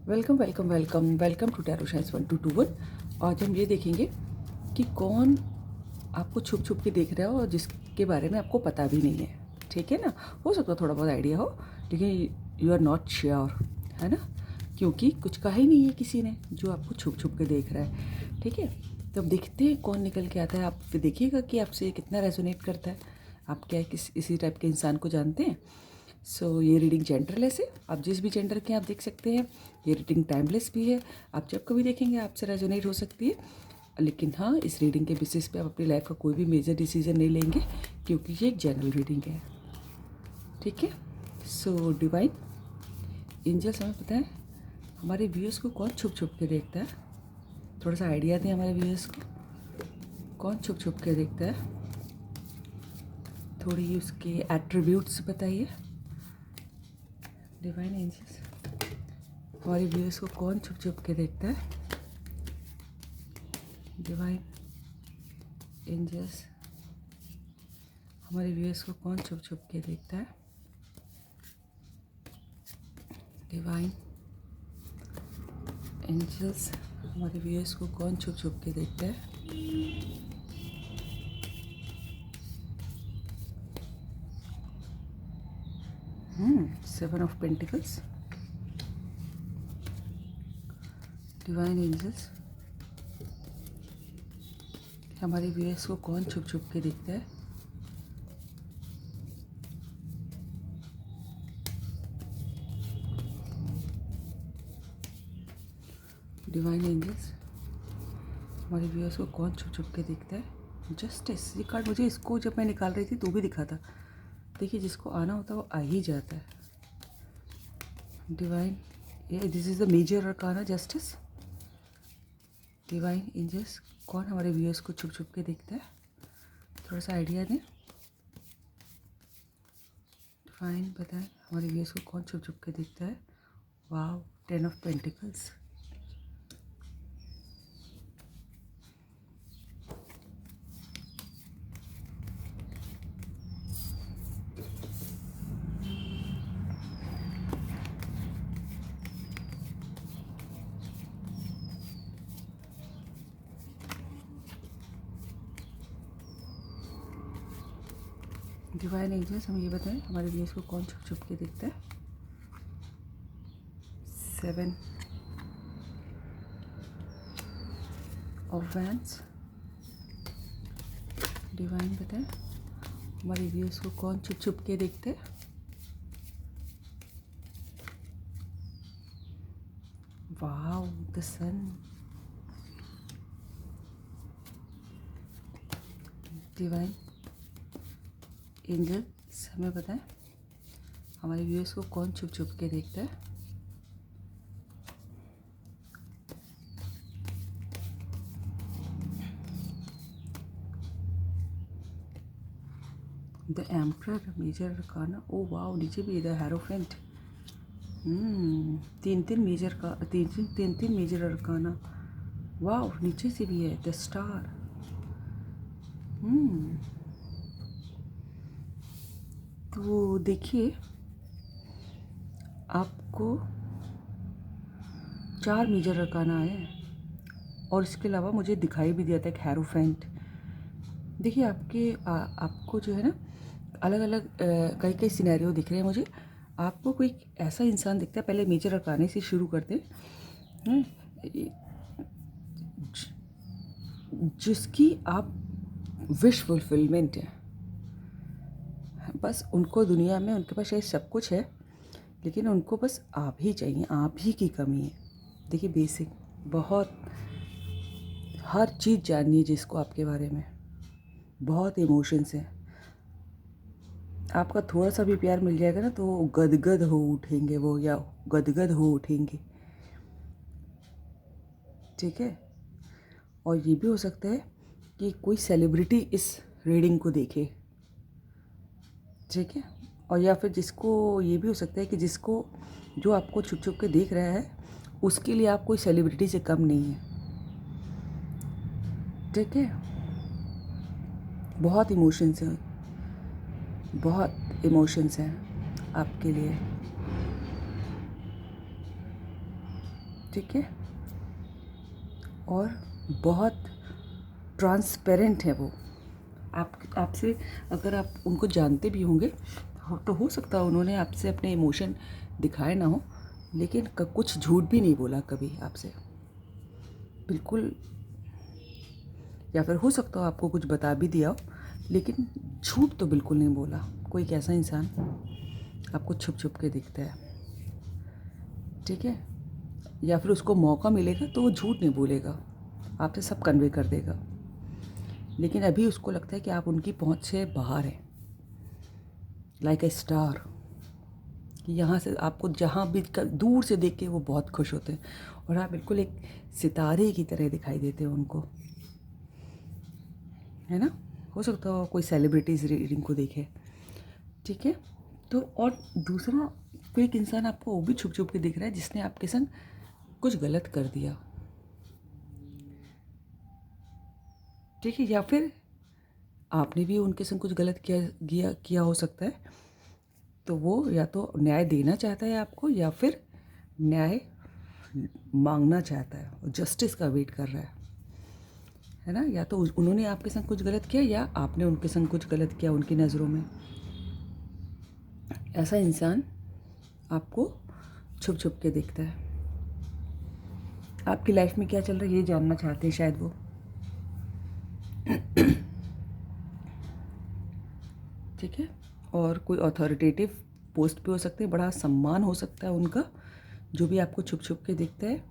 Welcome welcome welcome welcome to tarot science 1221। आज हम ये देखेंगे कि कौन आपको छुप छुप के देख रहा हो और जिसके बारे में आपको पता भी नहीं है। ठीक है ना, हो सकता है थोड़ा बहुत आइडिया हो लेकिन यू आर नॉट श्योर, है ना, क्योंकि कुछ कहा ही नहीं है किसी ने जो आपको छुप छुप के देख रहा है। ठीक है, तो अब देखते हैं कौन निकल के आता है। आप फिर देखिएगा कि आपसे कितना रेजोनेट करता है। आप क्या इसी टाइप के इंसान को जानते हैं। ये रीडिंग जेंडरलेस है, आप जिस भी जेंडर के आप देख सकते हैं। ये रीडिंग टाइमलेस भी है, आप जब कभी देखेंगे आपसे रेजोनेट हो सकती है। लेकिन हाँ, इस रीडिंग के बेसिस पे आप अपनी लाइफ का कोई भी मेजर डिसीजन नहीं लेंगे क्योंकि ये एक जनरल रीडिंग है। ठीक है, डिवाइन एंजल्स हमें पता है हमारे व्यूअर्स को कौन छुप छुप के देखता है। थोड़ा सा आइडिया दें हमारे व्यूअर्स को कौन छुप छुप के देखता है। थोड़ी उसके एट्रीब्यूट्स बताइए। डिवाइन एंजल्स हमारे व्यूअर्स को कौन छुप छुप के देखता है। डिवाइन एंजल्स हमारे व्यूअर्स को कौन छुप छुप के देखता है। डिवाइन एंजल्स हमारे व्यूअर्स को कौन छुप छुप के देखता है। Seven of pentacles. Divine angels हमारे व्यूअर्स को कौन छुप छुप के देखता है। डिवाइन एंजल्स हमारे व्यूअर्स को कौन छुप छुप के देखता है। जस्टिस, ये कार्ड मुझे इसको जब मैं निकाल रही थी तो भी दिखा था। देखिए, जिसको आना होता है वो आ ही जाता है। डिवाइन, ये this is the major arcana justice. Divine angels कौन हमारे व्यूअर्स को छुप छुप के देखता है, थोड़ा सा आइडिया दें। डिवाइन बताएं हमारे व्यूअर्स को कौन छुप छुप के देखता है। वाव, 10 ऑफ पेंटिकल्स। डिवाइन एंजल्स हमें ये बताएं हमारे व्यूअर्स को कौन छुप छुप के देखता है। 7 ऑफ वैंड्स। डिवाइन बताएं हमारे व्यूअर्स को कौन छुप छुप के देखते हैं। वाव, द सन। डिवाइन एंजल्स हमें बताएं हमारे व्यूअर्स को कौन छुप छुप के देखता है। The emperor, major arcana. Oh wow, नीचे भी द हेरोफेंट। तीन तीन मेजर अरकाना। वाव, नीचे से भी है द स्टार। तो देखिए, आपको 4 मेजर अरकाना आए हैं और इसके अलावा मुझे दिखाई भी दिया था एक हेरोफेंट। देखिए, आपको जो है ना अलग अलग कई कई सिनेरियो दिख रहे हैं मुझे। आपको कोई ऐसा इंसान दिखता है, पहले मेजर अरकाने से शुरू करते हैं, जिसकी आप विश फुलफिलमेंट है। बस उनको दुनिया में उनके पास शायद सब कुछ है लेकिन उनको बस आप ही चाहिए, आप ही की कमी है। देखिए, बेसिक बहुत हर चीज़ जाननी है जिसको आपके बारे में, बहुत इमोशंस हैं। आपका थोड़ा सा भी प्यार मिल जाएगा ना तो गदगद हो उठेंगे वो, या गदगद हो उठेंगे। ठीक है, और ये भी हो सकता है कि कोई सेलिब्रिटी इस रीडिंग को देखे। ठीक है, और या फिर जिसको ये भी हो सकता है कि जिसको जो आपको छुप छुप के देख रहा है उसके लिए आप कोई सेलिब्रिटी से कम नहीं है। ठीक है, बहुत इमोशंस हैं, बहुत इमोशंस हैं आपके लिए। ठीक है। और बहुत ट्रांसपेरेंट है वो। आपसे अगर आप उनको जानते भी होंगे तो हो सकता है उन्होंने आपसे अपने इमोशन दिखाए ना हो, लेकिन कुछ झूठ भी नहीं बोला कभी आपसे, बिल्कुल। या फिर हो सकता हो आपको कुछ बता भी दिया हो, लेकिन झूठ तो बिल्कुल नहीं बोला। कोई कैसा इंसान आपको छुप छुप के दिखता है, ठीक है। या फिर उसको मौका मिलेगा तो वो झूठ नहीं बोलेगा, आपसे सब कन्वे कर देगा, लेकिन अभी उसको लगता है कि आप उनकी पहुंच से बाहर हैं, लाइक ए स्टार, कि यहाँ से आपको जहाँ भी दूर से देख के वो बहुत खुश होते हैं, और आप बिल्कुल एक सितारे की तरह दिखाई देते हैं उनको, है ना। हो सकता हो कोई सेलिब्रिटीज़ रीडिंग को देखे, ठीक है। तो और दूसरा, कोई एक इंसान आपको वो भी छुप छुप के दिख रहा है जिसने आपके संग कुछ गलत कर दिया, ठीक है। या फिर आपने भी उनके संग कुछ गलत किया हो सकता है, तो वो या तो न्याय देना चाहता है आपको, या फिर न्याय मांगना चाहता है, जस्टिस का वेट कर रहा है ना। या तो उन्होंने आपके संग कुछ गलत किया, या आपने उनके संग कुछ गलत किया उनकी नज़रों में। ऐसा इंसान आपको छुप छुप के देखता है। आपकी लाइफ में क्या चल रहा है ये जानना चाहते हैं शायद वो, ठीक है। और कोई अथॉरिटेटिव पोस्ट पे हो सकते हैं, बड़ा सम्मान हो सकता है उनका, जो भी आपको छुप छुप के दिखता है,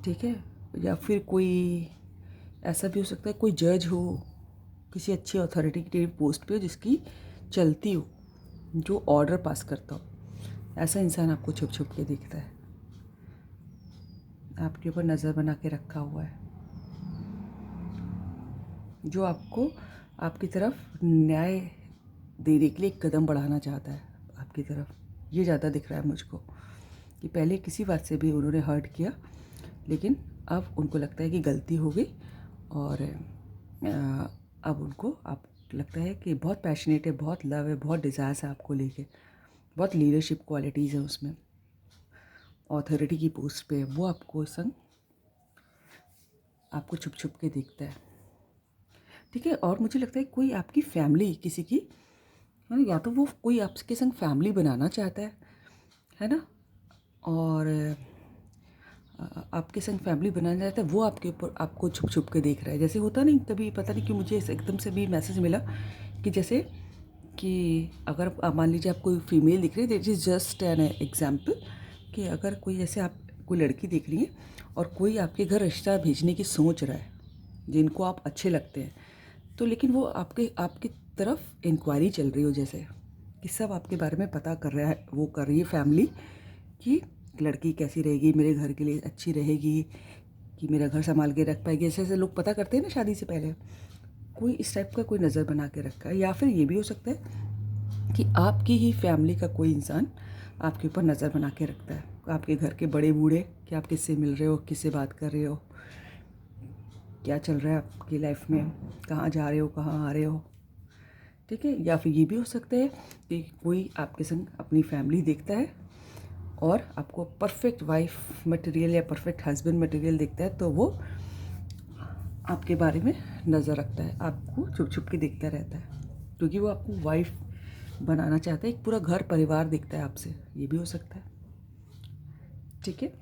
ठीक है। या फिर कोई ऐसा भी हो सकता है, कोई जज हो किसी अच्छी अथॉरिटेटिव पोस्ट पे जिसकी चलती हो, जो ऑर्डर पास करता हो, ऐसा इंसान आपको छुप छुप के दिखता है, आपके ऊपर नज़र बना के रखा हुआ है, जो आपको आपकी तरफ न्याय देने के लिए एक कदम बढ़ाना चाहता है आपकी तरफ। ये ज़्यादा दिख रहा है मुझको, कि पहले किसी बात से भी उन्होंने हर्ट किया, लेकिन अब उनको लगता है कि गलती हो गई, और अब उनको आप लगता है कि बहुत पैशनेट है, बहुत लव है, बहुत डिज़ायर्स है आपको लेके, बहुत लीडरशिप क्वालिटीज़ हैं उसमें, ऑथोरिटी की पोस्ट पे है वो, आपको संग आपको छुप छुप के देखता है, ठीक है। और मुझे लगता है कोई आपकी फैमिली किसी की, है ना, या तो वो कोई आपके संग फैमिली बनाना चाहता है ना, और आपके संग फैमिली बनाना चाहता है, वो आपके ऊपर आपको छुप छुप के देख रहा है। जैसे होता नहीं कभी, पता नहीं क्यों मुझे एकदम से भी मैसेज मिला कि जैसे कि अगर मान लीजिए आप कोई फीमेल दिख रही है, that is just an example, कि अगर कोई जैसे आप कोई लड़की देख रही है और कोई आपके घर रिश्ता भेजने की सोच रहा है, जिनको आप अच्छे लगते हैं, तो लेकिन वो आपकी तरफ इंक्वायरी चल रही हो, जैसे कि सब आपके बारे में पता कर रहा है, वो कर रही है फैमिली, कि लड़की कैसी रहेगी, मेरे घर के लिए अच्छी रहेगी, कि मेरा घर संभाल के रख पाएगी, ऐसे ऐसे लोग पता करते हैं ना शादी से पहले। कोई इस टाइप का कोई नज़र बना के रखा है। या फिर ये भी हो सकता है कि आपकी ही फैमिली का कोई इंसान आपके ऊपर नज़र बना के रखता है, आपके घर के बड़े बूढ़े, कि आप किससे मिल रहे हो, किससे बात कर रहे हो, क्या चल रहा है आपकी लाइफ में, कहाँ जा रहे हो, कहाँ आ रहे हो, ठीक है। या फिर ये भी हो सकता है कि कोई आपके संग अपनी फैमिली देखता है और आपको परफेक्ट वाइफ मटेरियल या परफेक्ट हस्बैंड मटेरियल दिखता है, तो वो आपके बारे में नज़र रखता है, आपको छुप छुप के देखता रहता है, क्योंकि वो आपको वाइफ बनाना चाहता है। एक पूरा घर परिवार दिखता है आपसे, ये भी हो सकता है, ठीक है।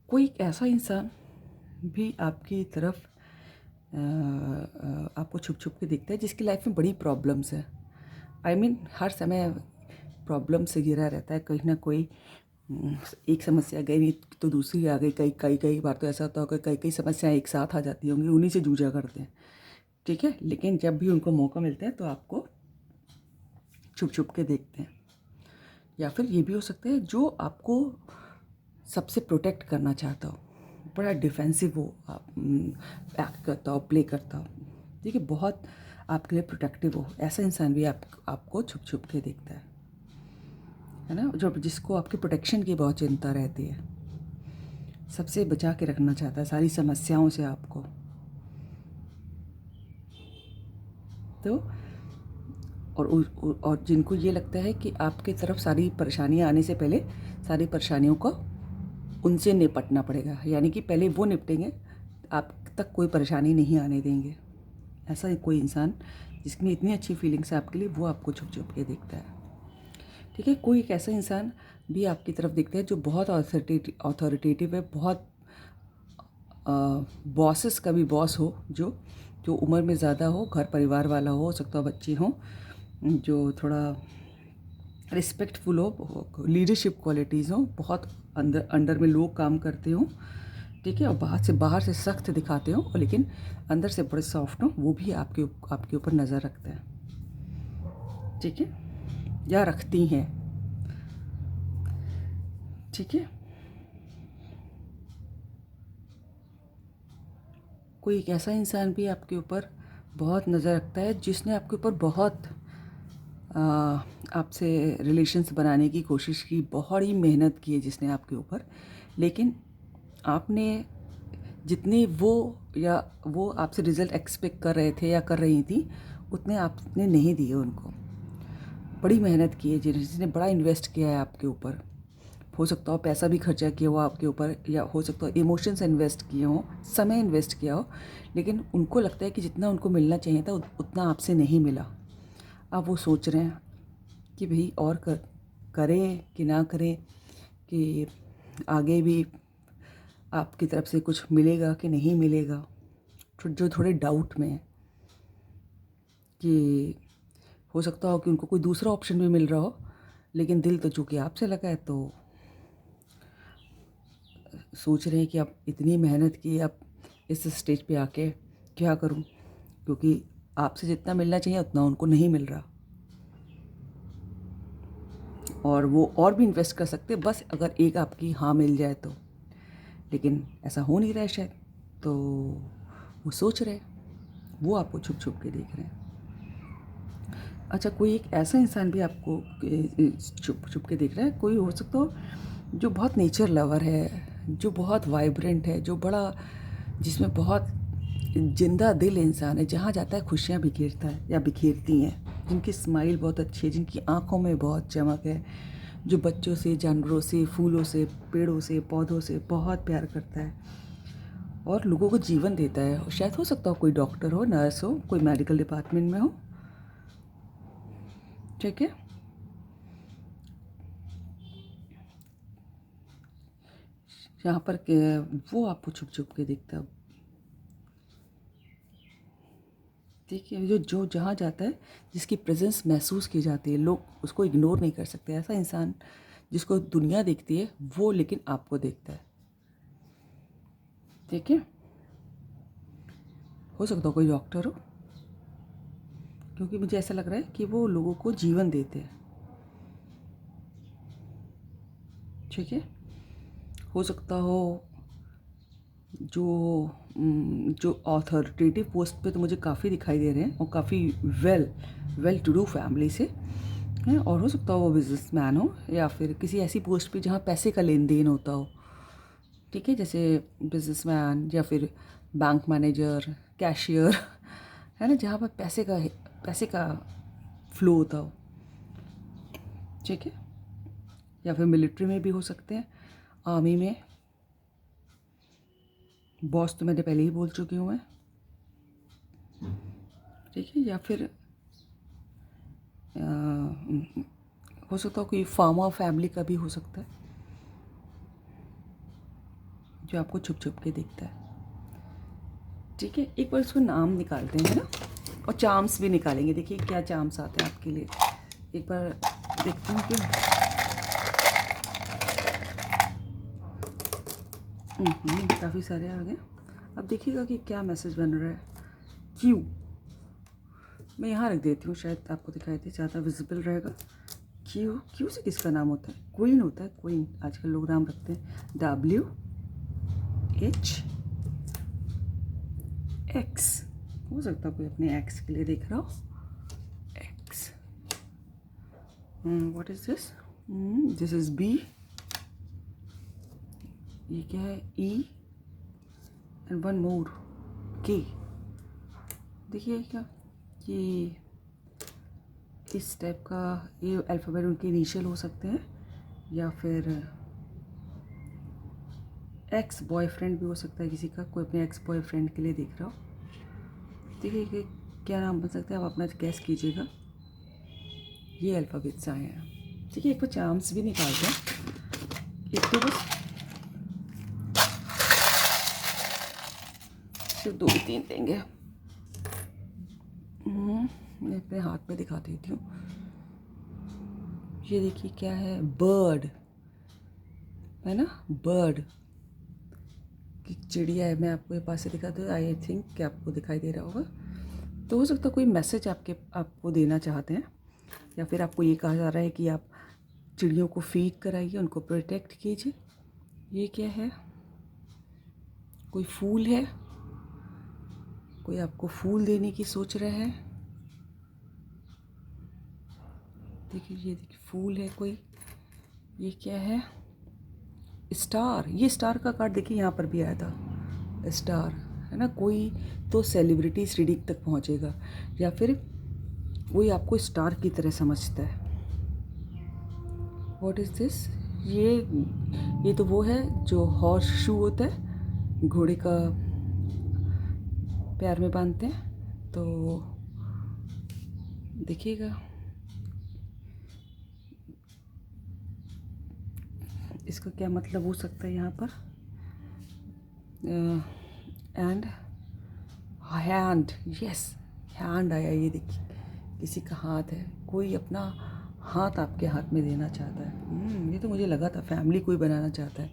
कोई ऐसा इंसान भी आपकी तरफ आपको छुप छुप के दिखता है जिसकी लाइफ में बड़ी प्रॉब्लम्स है। आई मीन हर समय प्रॉब्लम से घिरा रहता है, कहीं ना कोई एक समस्या गई तो दूसरी आ गई, कई बार तो ऐसा होता होगा कई समस्याएं एक साथ आ जाती होंगी, उन्हीं से जूझा करते हैं, ठीक है। लेकिन जब भी उनको मौका मिलता है तो आपको छुप छुप के देखते हैं। या फिर ये भी हो सकता है जो आपको सबसे प्रोटेक्ट करना चाहता हो, बड़ा डिफेंसिव हो, आप एक्ट करता हो, प्ले करता हो, ठीक है, बहुत आपके लिए प्रोटेक्टिव हो, ऐसा इंसान भी आपको छुप छुप के देखता है ना, जो जिसको आपकी प्रोटेक्शन की बहुत चिंता रहती है, सबसे बचा के रखना चाहता है सारी समस्याओं से आपको। तो और जिनको ये लगता है कि आपकी तरफ सारी परेशानियां आने से पहले सारी परेशानियों को उनसे निपटना पड़ेगा, यानी कि पहले वो निपटेंगे, आप तक कोई परेशानी नहीं आने देंगे। ऐसा कोई इंसान जिसमें इतनी अच्छी फीलिंग्स है आपके लिए, वो आपको छुप छुप के देखता है। ठीक है, कोई एक ऐसा इंसान भी आपकी तरफ देखता है जो बहुत अथॉरिटेटिव है, बहुत बॉसेस का भी बॉस हो, जो उम्र में ज़्यादा हो, घर परिवार वाला हो सकता है बच्चे हों, जो थोड़ा रिस्पेक्टफुल हो, लीडरशिप क्वालिटीज़ हो, बहुत अंडर में लोग काम करते हों। ठीक है, और बाहर से सख्त दिखाते हो और लेकिन अंदर से बड़े सॉफ्ट हो, वो भी आपके ऊपर नज़र रखते हैं। ठीक है, या रखती हैं। ठीक है, कोई एक ऐसा इंसान भी आपके ऊपर बहुत नज़र रखता है जिसने आपके ऊपर बहुत आपसे रिलेशंस बनाने की कोशिश की, बहुत ही मेहनत की है जिसने आपके ऊपर, लेकिन आपने जितनी वो आपसे रिज़ल्ट एक्सपेक्ट कर रहे थे या कर रही थी, उतने आपने नहीं दिए उनको। बड़ी मेहनत की है जिसने बड़ा इन्वेस्ट किया है आपके ऊपर, हो सकता हो पैसा भी खर्चा किया हो आपके ऊपर, या हो सकता हो इमोशंस इन्वेस्ट किए हो, समय इन्वेस्ट किया हो, लेकिन उनको लगता है कि जितना उनको मिलना चाहिए था उतना आपसे नहीं मिला। अब वो सोच रहे हैं कि भाई और करें कि ना करें, कि आगे भी आपकी तरफ से कुछ मिलेगा कि नहीं मिलेगा, जो थोड़े डाउट में है। कि हो सकता हो कि उनको कोई दूसरा ऑप्शन भी मिल रहा हो, लेकिन दिल तो चूँकि आपसे लगा है, तो सोच रहे हैं कि अब इतनी मेहनत की, अब इस स्टेज पे आके क्या करूं, क्योंकि आपसे जितना मिलना चाहिए उतना उनको नहीं मिल रहा, और वो और भी इन्वेस्ट कर सकते बस अगर एक आपकी हाँ मिल जाए तो, लेकिन ऐसा हो नहीं रहा है शायद, तो वो सोच रहे हैं, वो आपको छुप छुप के देख रहे हैं। अच्छा, कोई एक ऐसा इंसान भी आपको छुप छुप के देख रहा है, कोई हो सकता हो जो बहुत नेचर लवर है, जो बहुत वाइब्रेंट है, जो बड़ा जिसमें बहुत जिंदा दिल इंसान है, जहाँ जाता है खुशियाँ बिखेरता है या बिखेरती हैं, जिनकी स्माइल बहुत अच्छी है, जिनकी आँखों में बहुत चमक है, जो बच्चों से, जानवरों से, फूलों से, पेड़ों से, पौधों से बहुत प्यार करता है और लोगों को जीवन देता है। शायद हो सकता हो कोई डॉक्टर हो, नर्स हो, कोई मेडिकल डिपार्टमेंट में हो। ठीक है, यहाँ पर वो आपको छुप छुप के देखता है। ठीक है, जो जहाँ जाता है, जिसकी प्रेजेंस महसूस की जाती है, लोग उसको इग्नोर नहीं कर सकते। ऐसा इंसान जिसको दुनिया देखती है, वो लेकिन आपको देखता है। ठीक है, हो सकता है कोई डॉक्टर हो, क्योंकि मुझे ऐसा लग रहा है कि वो लोगों को जीवन देते हैं। ठीक है, हो सकता हो जो अथॉरिटेटिव पोस्ट पे तो मुझे काफ़ी दिखाई दे रहे हैं, और काफ़ी वेल टू डू फैमिली से हैं, और हो सकता हो वो बिजनेसमैन हो, या फिर किसी ऐसी पोस्ट पे जहाँ पैसे का लेन देन होता हो। ठीक है, जैसे बिजनेसमैन या फिर बैंक मैनेजर, कैशियर, है ना, जहाँ पर पैसे का फ्लो होता हो। ठीक है, या फिर मिलिट्री में भी हो सकते हैं, आर्मी में, बॉस तो मैंने पहले ही बोल चुकी हूँ मैं। ठीक है, या फिर हो सकता है कोई फार्मर फैमिली का भी हो सकता है, जो आपको छुप छुप के देखता है। ठीक है, एक बार उसको नाम निकालते हैं, है ना, और चार्म्स भी निकालेंगे। देखिए क्या चार्म्स आते हैं आपके लिए, एक बार देखते हैं कि काफ़ी सारे आ गए। अब देखिएगा कि क्या मैसेज बन रहा है। क्यू मैं यहाँ रख देती हूँ, शायद आपको दिखाई दे, ज़्यादा विजिबल रहेगा। क्यू से किसका नाम होता है? क्वीन होता है, क्वीन आजकल लोग नाम रखते हैं। WH X, हो सकता है कोई अपने एक्स के लिए देख रहा हो। X, what is this? This is B, ये क्या है? E and one more K। देखिए क्या, ये इस टाइप का, ये अल्फ़ाबेट उनके इनिशियल हो सकते हैं, या फिर एक्स बॉयफ्रेंड भी हो सकता है किसी का, कोई अपने एक्स बॉयफ्रेंड के लिए देख रहा हो। देखिए कि क्या नाम बन सकता है, आप अपना गैस कीजिएगा। ये अल्फ़ाबेट्स आए हैं। ठीक है, एक को चार्म्स भी निकाल दें। एक तो बस सिर्फ 2 ही 3 देंगे। मैं अपने हाथ में दिखा देती हूँ। ये देखिए क्या है, बर्ड है ना, बर्ड की चिड़िया है। मैं आपको ये पास से दिखा दूँ, आई थिंक कि आपको दिखाई दे रहा होगा। तो हो सकता है कोई मैसेज आपको देना चाहते हैं, या फिर आपको ये कहा जा रहा है कि आप चिड़ियों को फीड कराइए, उनको प्रोटेक्ट कीजिए। ये क्या है, कोई फूल है, कोई आपको फूल देने की सोच रहा है। देखिए ये देखिए फूल है कोई। ये क्या है, स्टार। ये स्टार का कार्ड देखिए यहाँ पर भी आया था, स्टार है ना। कोई तो सेलिब्रिटीज रीडिंग तक पहुँचेगा, या फिर कोई आपको स्टार की तरह समझता है। व्हाट इज़ दिस, ये तो वो है जो हॉर्स शू होता है, घोड़े का पैर में बांधते हैं। तो देखिएगा इसका क्या मतलब हो सकता है यहाँ पर। एंड हैंड, यस हैंड आया। ये देखिए किसी का हाथ है, कोई अपना हाथ आपके हाथ में देना चाहता है। ये तो मुझे लगा था फैमिली कोई बनाना चाहता है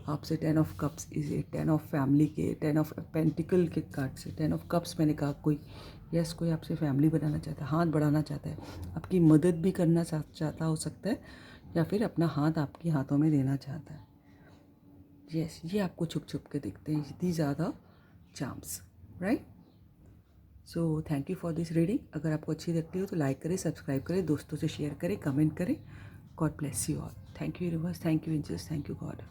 आपसे। 10 of cups is a 10 of family के, 10 ऑफ पेंटिकल के कार्ड से 10 ऑफ कप्स मैंने कहा कोई, यस कोई आपसे फैमिली बनाना चाहता है, हाथ बढ़ाना चाहता है, आपकी मदद भी करना चाहता हो सकता है, या फिर अपना हाथ आपके हाथों में देना चाहता है। यस ये आपको छुप छुप के दिखते हैं। These are the charms, right. So thank you for this reading. अगर आपको अच्छी लगती हो तो लाइक करें, सब्सक्राइब करें, दोस्तों से शेयर करें, कमेंट करें। God bless you all. Thank you universe, thank you angels, thank you God.